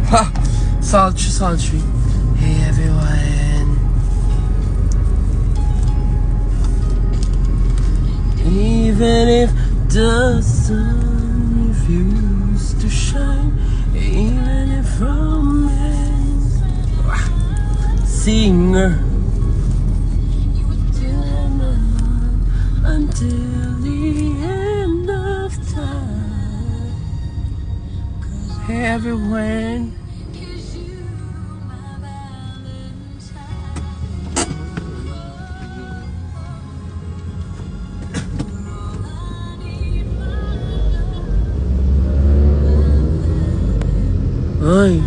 Ha! Sultry, sultry. Hey everyone. Even if the sun refused to shine, even if romance singer until the end of time. Hey everyone. Ay.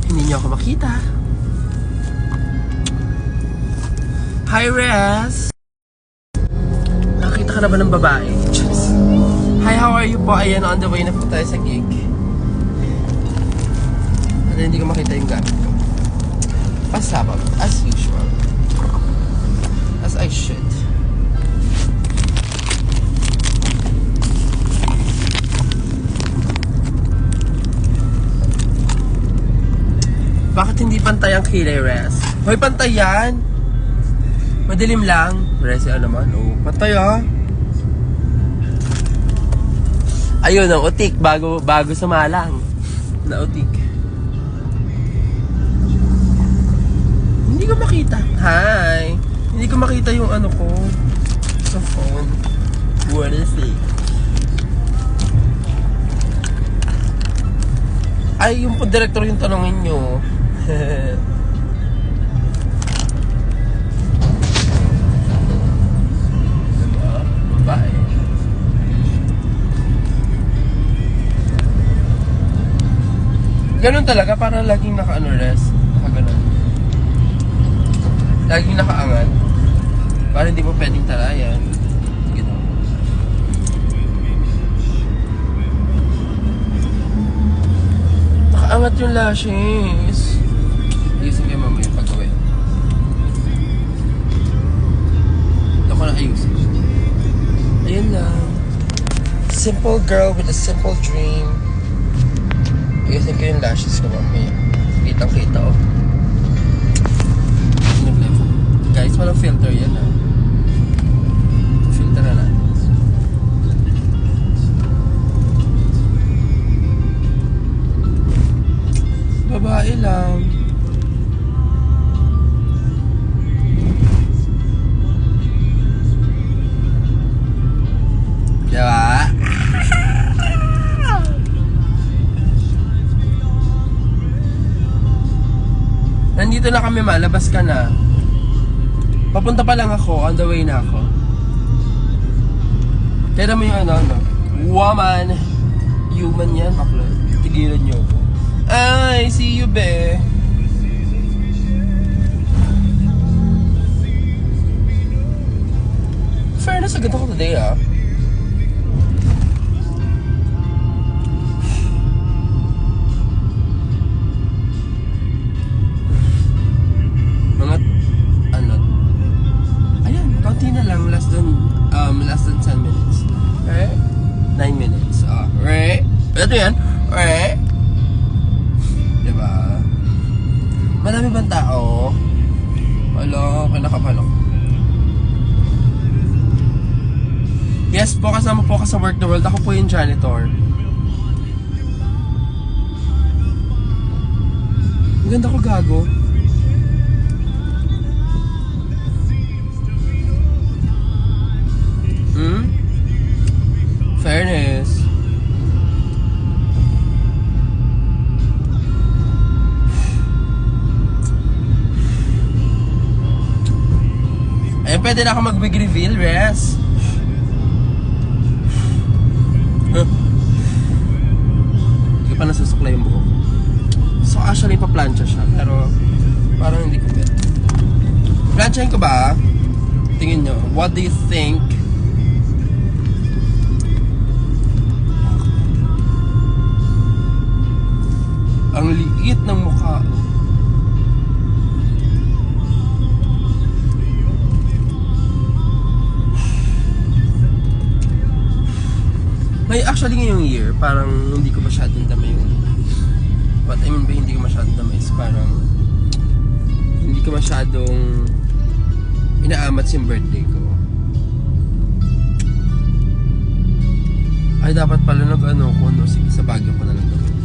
Hindi niyo ako makita. Hi, Res! Nakita ka na ba ng babae? Just. Hi, how are you po? Ayan, on the way na po tayo sa gig. Ano, hindi ko makita yung gamit ko. Pasabag, as usual. As I should. Bakit hindi pantay ang kilay, Res? Hoy, pantay yan! Madilim lang. Res, ano naman? Oh, pantay ah. Ayun, ang utik. Bago sumalang. Na utik. Hindi ko makita. Hi! Hindi ko makita yung ano ko sa phone. What is it? Ay, yung po director yung tanongin nyo. Diba? Babae. Ganun talaga, parang laging naka-ano, Res. Naka-ganon. Laging nakaangat. Parang hindi mo pwedeng talayan. Gano'n. Nakaangat yung lashes. Ayusin kayo mamaya pag-gawin. Ito ko na ayusin. Ayun lang. Simple girl with a simple dream. Ayusin ko yung lashes ko mamaya. Kitang-kita oh. Guys, walang filter yan ah. Filter na natin. Babae lang. Diba? Nandito na kami, malabas ka na. Papunta pa lang ako, on the way na ako. Tira mo yung ano. Woman. Human yan, bakla. Tigilan nyo. Ay, see you, be. Fairness, agad ako today, ah. Mga, ano, ayan, kaunti na lang, less than 10 minutes. Right? 9 minutes, right? Ito yan, right? Diba? Marami bang tao? Wala, kinakapalok. Yes po, kasama po ako sa Work the World. Ako po yung janitor. Ang ganda ko, gago. Fairness. Ayun, pwede na ako mag-big reveal, Res. Hindi ko pa nasusukla yung buhok. So actually, pa-plancha siya. Pero parang hindi ko pwede. Planchahin ko ba? Tingin nyo, what do you think? Ang liit ng mukha. Actually ngayong year, parang hindi ko masyadong dama yung... What I mean ba hindi ko masyadong dama is parang... Hindi ko masyadong... Inaamat yung birthday ko. Ay, dapat pala nag-ano ko, no? Sige, sa Baguio ko na lang gawin.